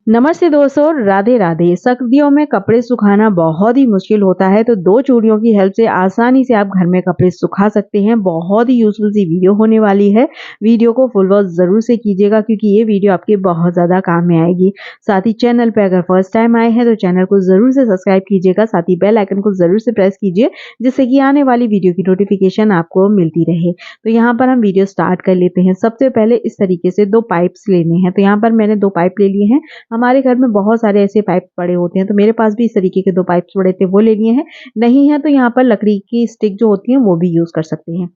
नमस्ते दोस्तों, राधे राधे। सर्दियों में कपड़े सुखाना बहुत ही मुश्किल होता है, तो दो चूड़ियों की हेल्प से आसानी से आप घर में कपड़े सुखा सकते हैं। बहुत ही यूजफुल सी वीडियो होने वाली है। वीडियो को फुल वॉच जरूर से कीजिएगा क्योंकि ये वीडियो आपके बहुत ज्यादा काम में आएगी। साथ ही चैनल पे अगर फर्स्ट टाइम आए हैं तो चैनल को जरूर से सब्सक्राइब कीजिएगा। साथ ही बेल आइकन को जरूर से प्रेस कीजिए जिससे कि आने वाली वीडियो की नोटिफिकेशन आपको मिलती रहे। तो यहाँ पर हम वीडियो स्टार्ट कर लेते हैं। सबसे पहले इस तरीके से दो पाइप्स लेने हैं। तो यहाँ पर मैंने दो पाइप ले लिए हैं। हमारे घर में बहुत सारे ऐसे पाइप पड़े होते हैं, तो मेरे पास भी इस तरीके के दो पाइप्स पड़े थे, वो ले लिए हैं। नहीं है तो यहाँ पर लकड़ी की स्टिक जो होती है वो भी यूज कर सकते हैं।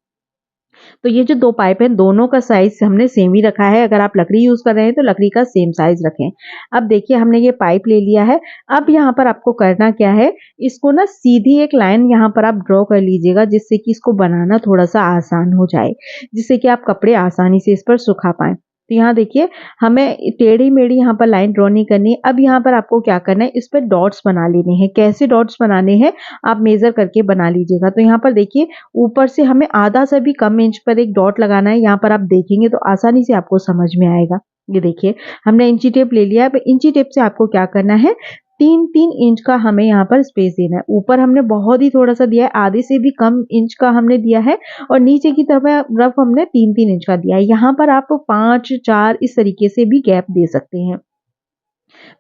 तो ये जो दो पाइप हैं दोनों का साइज हमने सेम ही रखा है। अगर आप लकड़ी यूज कर रहे हैं तो लकड़ी का सेम साइज रखें। अब देखिए हमने ये पाइप ले लिया है। अब यहाँ पर आपको करना क्या है, इसको ना सीधी एक लाइन यहाँ पर आप ड्रॉ कर लीजिएगा जिससे कि इसको बनाना थोड़ा सा आसान हो जाए, जिससे कि आप कपड़े आसानी से इस पर सुखा पाए। तो यहाँ देखिए हमें टेढ़ी मेढ़ी यहाँ पर लाइन ड्रॉ नहीं करनी है। अब यहाँ पर आपको क्या करना है, इस पर डॉट्स बना लेने हैं। कैसे डॉट्स बनाने हैं आप मेजर करके बना लीजिएगा। तो यहाँ पर देखिए ऊपर से हमें आधा से भी कम इंच पर एक डॉट लगाना है। यहाँ पर आप देखेंगे तो आसानी से आपको समझ में आएगा। ये देखिए हमने इंची टेप ले लिया है। इंची टेप से आपको क्या करना है, 3-3 इंच का हमें यहाँ पर स्पेस देना है। ऊपर हमने बहुत ही थोड़ा सा दिया है, आधे से भी कम इंच का हमने दिया है, और नीचे की तरफ हमने 3-3 इंच का दिया है। यहाँ पर आप 5-4 इस तरीके से भी गैप दे सकते हैं।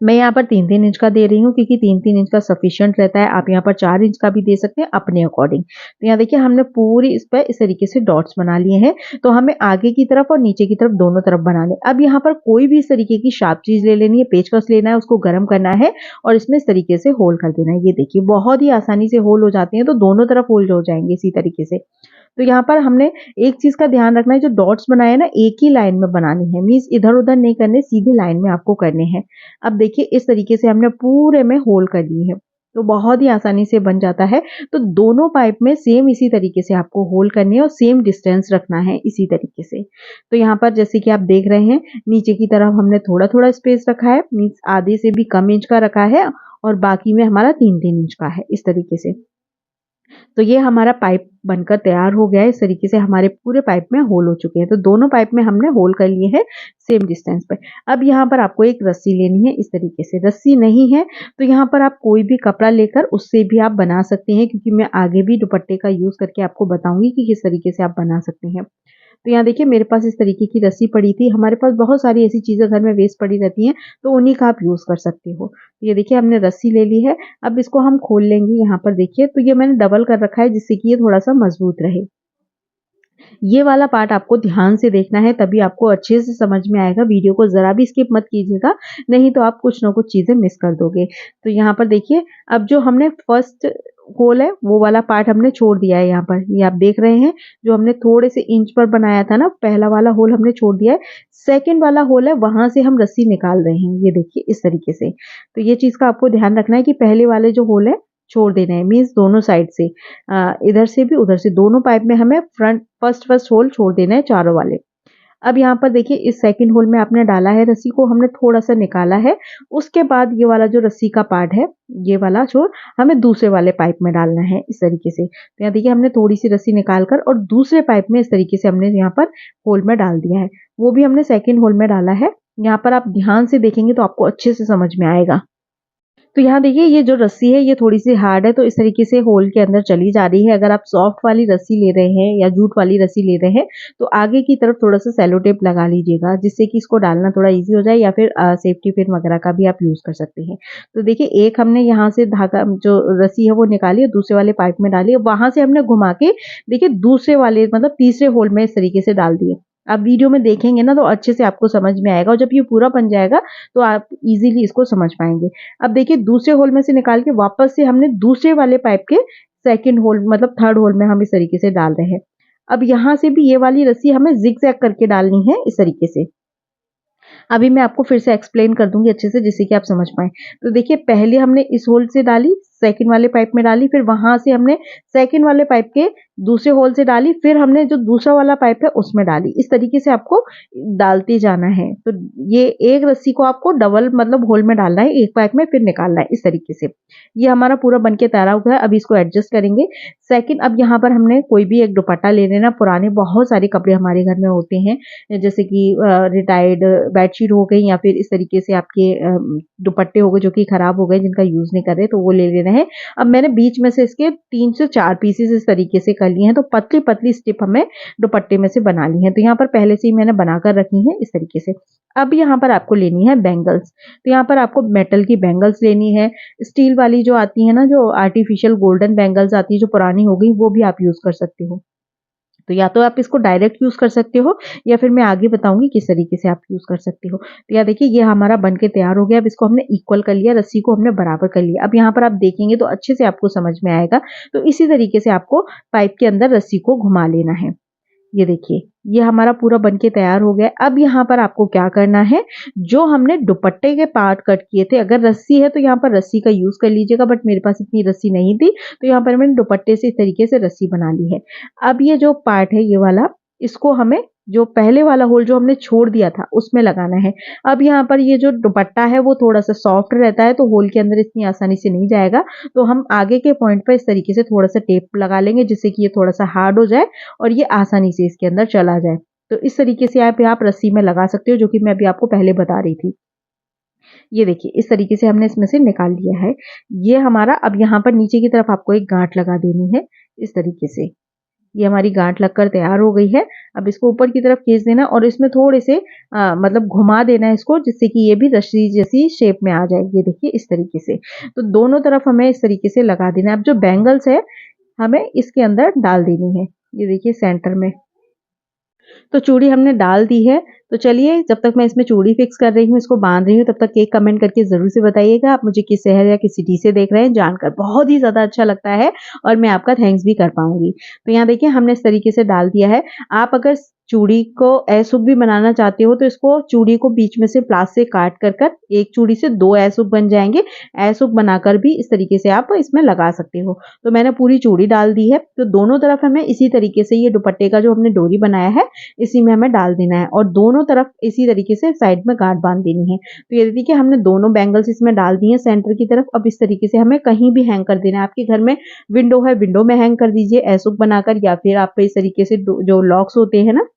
मैं यहाँ पर 3-3 इंच का दे रही हूँ क्योंकि 3-3 इंच का सफिशिएंट रहता है। आप यहाँ पर 4 इंच का भी दे सकते हैं अपने अकॉर्डिंग। तो यहाँ देखिए हमने पूरी इस पर इस तरीके से डॉट्स बना लिए हैं। तो हमें आगे की तरफ और नीचे की तरफ दोनों तरफ बनाने। अब यहाँ पर कोई भी इस तरीके की शार्प चीज ले लेनी है, पेचकस लेना है, उसको गर्म करना है और इसमें इस तरीके से होल कर देना है। ये देखिए बहुत ही आसानी से होल हो जाते हैं, तो दोनों तरफ होल हो जाएंगे इसी तरीके से। तो यहाँ पर हमने एक चीज का ध्यान रखना है, जो डॉट्स बनाए ना एक ही लाइन में बनानी है, मींस इधर उधर नहीं करने, सीधे लाइन में आपको करने हैं। अब देखिए इस तरीके से हमने पूरे में होल कर लिए हैं, तो बहुत ही आसानी से बन जाता है। तो दोनों पाइप में सेम इसी तरीके से आपको होल करनी है और सेम डिस्टेंस रखना है इसी तरीके से। तो यहाँ पर जैसे कि आप देख रहे हैं नीचे की तरफ हमने थोड़ा थोड़ा स्पेस रखा है, मीन्स आधे से भी कम इंच का रखा है, और बाकी में हमारा 3-3 इंच का है इस तरीके से। तो ये हमारा पाइप बनकर तैयार हो गया है। इस तरीके से हमारे पूरे पाइप में होल हो चुके हैं। तो दोनों पाइप में हमने होल कर लिए हैं सेम डिस्टेंस पर। अब यहाँ पर आपको एक रस्सी लेनी है इस तरीके से। रस्सी नहीं है तो यहाँ पर आप कोई भी कपड़ा लेकर उससे भी आप बना सकते हैं, क्योंकि मैं आगे भी दुपट्टे का यूज करके आपको बताऊंगी कि किस तरीके से आप बना सकते हैं। तो यहाँ देखिए मेरे पास इस तरीके की रस्सी पड़ी थी। हमारे पास बहुत सारी ऐसी चीजें घर में वेस्ट पड़ी रहती हैं, तो उन्हीं का आप यूज कर सकते हो। तो ये देखिए हमने रस्सी ले ली है। अब इसको हम खोल लेंगे। यहाँ पर देखिए तो ये मैंने डबल कर रखा है जिससे कि ये थोड़ा सा मजबूत रहे। ये वाला पार्ट आपको ध्यान से देखना है, तभी आपको अच्छे से समझ में आएगा। वीडियो को जरा भी स्किप मत कीजिएगा, नहीं तो आप कुछ ना कुछ चीजें मिस कर दोगे। तो यहाँ पर देखिए अब जो हमने फर्स्ट होल है वो वाला पार्ट हमने छोड़ दिया है। यहाँ पर ये आप देख रहे हैं, जो हमने थोड़े से इंच पर बनाया था ना, पहला वाला होल हमने छोड़ दिया है। सेकेंड वाला होल है वहां से हम रस्सी निकाल रहे हैं। ये देखिए इस तरीके से। तो ये चीज का आपको ध्यान रखना है कि पहले वाले जो होल है छोड़ देना है, मीन्स दोनों साइड से, इधर से भी उधर से, दोनों पाइप में हमें फ्रंट फर्स्ट होल छोड़ देना है चारों वाले। अब यहाँ पर देखिए इस सेकंड होल में आपने डाला है रस्सी को, हमने थोड़ा सा निकाला है। उसके बाद ये वाला जो रस्सी का पार्ट है, ये वाला छोर हमें दूसरे वाले पाइप में डालना है इस तरीके से। तो यहाँ देखिए हमने थोड़ी सी रस्सी निकाल कर और दूसरे पाइप में इस तरीके से हमने यहाँ पर होल में डाल दिया है। वो भी हमने सेकेंड होल में डाला है। यहाँ पर आप ध्यान से देखेंगे तो आपको अच्छे से समझ में आएगा। तो यहाँ देखिए ये जो रस्सी है ये थोड़ी सी हार्ड है, तो इस तरीके से होल के अंदर चली जा रही है। अगर आप सॉफ्ट वाली रस्सी ले रहे हैं या जूट वाली रस्सी ले रहे हैं तो आगे की तरफ थोड़ा सा सेलो टेप लगा लीजिएगा, जिससे कि इसको डालना थोड़ा इजी हो जाए, या फिर सेफ्टी पिन वगैरह का भी आप यूज कर सकते हैं। तो देखिए एक हमने यहाँ से धागा जो रस्सी है वो निकाली और दूसरे वाले पाइप में डाली, वहां से हमने घुमा के देखिए दूसरे वाले मतलब तीसरे होल में इस तरीके से डाल दिए। आप वीडियो में देखेंगे ना तो अच्छे से आपको समझ में आएगा, और जब ये पूरा बन जाएगा तो आप इजीली इसको समझ पाएंगे। अब देखिए दूसरे होल में से निकाल के वापस से हमने दूसरे वाले पाइप के सेकंड होल मतलब थर्ड होल में हम इस तरीके से डाल रहे हैं। अब यहाँ से भी ये वाली रस्सी हमें जिगजैग करके डालनी है इस तरीके से। अभी मैं आपको फिर से एक्सप्लेन कर दूंगी अच्छे से जिससे कि आप समझ पाए। तो देखिए पहले हमने इस होल से डाली, सेकंड वाले पाइप में डाली, फिर वहां से हमने सेकंड वाले पाइप के दूसरे होल से डाली, फिर हमने जो दूसरा वाला पाइप है उसमें डाली। इस तरीके से आपको डालते जाना है। तो ये एक रस्सी को आपको डबल मतलब होल में डालना है, एक पाइप में फिर निकालना है इस तरीके से। ये हमारा पूरा बन के तैयार हुआ है। अब इसको एडजस्ट करेंगे। सेकंड, अब यहाँ पर हमने कोई भी एक दुपट्टा ले लेना। पुराने बहुत सारे कपड़े हमारे घर में होते हैं, जैसे कि रिटायर्ड बेडशीट हो गई या फिर इस तरीके से आपके दुपट्टे हो गए जो कि खराब हो गए, जिनका यूज नहीं कर रहे, तो वो ले लेना है। अब मैंने बीच में से इसके 3 से 4 पीसेस इस तरीके से कर लिए हैं, तो पतली पतली स्ट्रिप हमें दुपट्टे में से बना ली है। तो यहाँ पर पहले से ही मैंने बनाकर रखी है इस तरीके से। अब यहाँ पर आपको लेनी है बैंगल्स। तो यहाँ पर आपको मेटल की बैंगल्स लेनी है। स्टील वाली जो आती है ना, जो आर्टिफिशियल गोल्डन बैंगल्स आती है जो पुरानी हो गई, वो भी आप यूज कर सकते हो। तो या तो आप इसको डायरेक्ट यूज कर सकते हो या फिर मैं आगे बताऊंगी किस तरीके से आप यूज कर सकते हो। तो यहाँ देखिए ये हमारा बन के तैयार हो गया। अब इसको हमने इक्वल कर लिया, रस्सी को हमने बराबर कर लिया। अब यहाँ पर आप देखेंगे तो अच्छे से आपको समझ में आएगा। तो इसी तरीके से आपको पाइप के अंदर रस्सी को घुमा लेना है। ये देखिए ये हमारा पूरा बनके तैयार हो गया। अब यहाँ पर आपको क्या करना है, जो हमने दुपट्टे के पार्ट कट किए थे, अगर रस्सी है तो यहाँ पर रस्सी का यूज कर लीजिएगा, बट मेरे पास इतनी रस्सी नहीं थी तो यहाँ पर मैंने दुपट्टे से इस तरीके से रस्सी बना ली है। अब ये जो पार्ट है ये वाला, इसको हमें जो पहले वाला होल जो हमने छोड़ दिया था उसमें लगाना है। अब यहाँ पर ये जो दुपट्टा है वो थोड़ा सा सॉफ्ट रहता है, तो होल के अंदर इतनी आसानी से नहीं जाएगा। तो हम आगे के पॉइंट पर इस तरीके से थोड़ा सा टेप लगा लेंगे, जिससे कि ये थोड़ा सा हार्ड हो जाए और ये आसानी से इसके अंदर चला जाए। तो इस तरीके से आप रस्सी में लगा सकते हो, जो कि मैं अभी आपको पहले बता रही थी। ये देखिए इस तरीके से हमने इसमें से निकाल लिया है। ये हमारा, अब यहाँ पर नीचे की तरफ आपको एक गांठ लगा देनी है इस तरीके से। ये हमारी गांठ लगकर तैयार हो गई है। अब इसको ऊपर की तरफ खींच देना और इसमें थोड़े से मतलब घुमा देना है इसको, जिससे कि ये भी रस्सी जैसी शेप में आ जाए। ये देखिए इस तरीके से। तो दोनों तरफ हमें इस तरीके से लगा देना है। अब जो बैंगल्स है हमें इसके अंदर डाल देनी है। ये देखिए सेंटर में। तो चूड़ी हमने डाल दी है। तो चलिए जब तक मैं इसमें चूड़ी फिक्स कर रही हूँ, इसको बांध रही हूँ, तब तक एक कमेंट करके जरूर से बताइएगा आप मुझे किस शहर या किस सिटी से देख रहे हैं। जानकर बहुत ही ज्यादा अच्छा लगता है और मैं आपका थैंक्स भी कर पाऊंगी। तो यहाँ देखिए हमने इस तरीके से डाल दिया है। आप अगर चूड़ी को ऐसुक भी बनाना चाहते हो तो इसको चूड़ी को बीच में से प्लास से काट कर कर एक चूड़ी से 2 ऐसुक बन जाएंगे। ऐसुक बनाकर भी इस तरीके से आप इसमें लगा सकते हो। तो मैंने पूरी चूड़ी डाल दी है। तो दोनों तरफ हमें इसी तरीके से ये दुपट्टे का जो हमने डोरी बनाया है इसी में हमें डाल देना है और दोनों तरफ इसी तरीके से साइड में गांठ बांध देनी है। तो ये देखिए हमने दोनों बैंगल्स इसमें डाल दी हैं सेंटर की तरफ। अब इस तरीके से हमें कहीं भी हैंग कर देना है। आपके घर में विंडो है, विंडो में हैंग कर दीजिए ऐसुक बनाकर, या फिर आप इस तरीके से जो लॉक्स होते हैं ना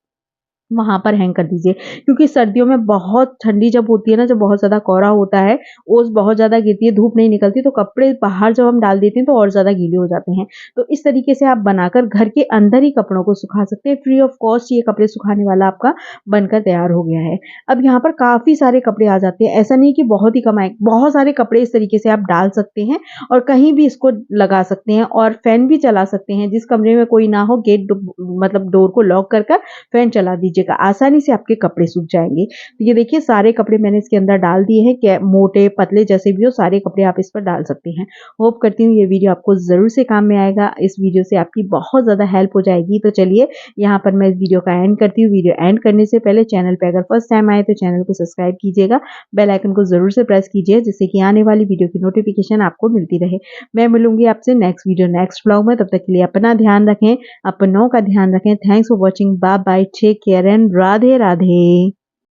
वहां पर हैंग कर दीजिए। क्योंकि सर्दियों में बहुत ठंडी जब होती है ना, जब बहुत ज्यादा कोहरा होता है, ओस बहुत ज्यादा गिरती है, धूप नहीं निकलती, तो कपड़े बाहर जब हम डाल देते हैं तो और ज्यादा गीले हो जाते हैं। तो इस तरीके से आप बनाकर घर के अंदर ही कपड़ों को सुखा सकते हैं। फ्री ऑफ कॉस्ट ये कपड़े सुखाने वाला आपका बनकर तैयार हो गया है। अब यहाँ पर काफी सारे कपड़े आ जाते हैं, ऐसा नहीं कि बहुत ही कम आए, बहुत सारे कपड़े इस तरीके से आप डाल सकते हैं और कहीं भी इसको लगा सकते हैं और फैन भी चला सकते हैं। जिस कमरे में कोई ना हो, गेट मतलब डोर को लॉक कर फैन चला दीजिएगा, आसानी से आपके कपड़े सूख जाएंगे। तो ये देखिए सारे कपड़े मैंने इसके अंदर डाल दिए हैं, क्या मोटे पतले जैसे भी हो सारे कपड़े आप इस पर डाल सकते हैं। होप करती हूँ ये वीडियो आपको जरूर से काम में आएगा। इस वीडियो से आपकी बहुत ज्यादा हेल्प हो जाएगी। तो चलिए यहाँ पर मैं इस वीडियो का एंड करती हूँ। वीडियो एंड करने से पहले चैनल पे अगर फर्स्ट टाइम आए तो चैनल को सब्सक्राइब कीजिएगा, बेल आइकन को जरूर से प्रेस कीजिए, जिससे कि आने वाली वीडियो की नोटिफिकेशन आपको मिलती रहे। मैं मिलूंगी आपसे नेक्स्ट वीडियो नेक्स्ट ब्लॉग में। तब तक के लिए अपना ध्यान रखें, अपनों का ध्यान रखें। Thanks for watching, bye bye, take care and Radhe Radhe.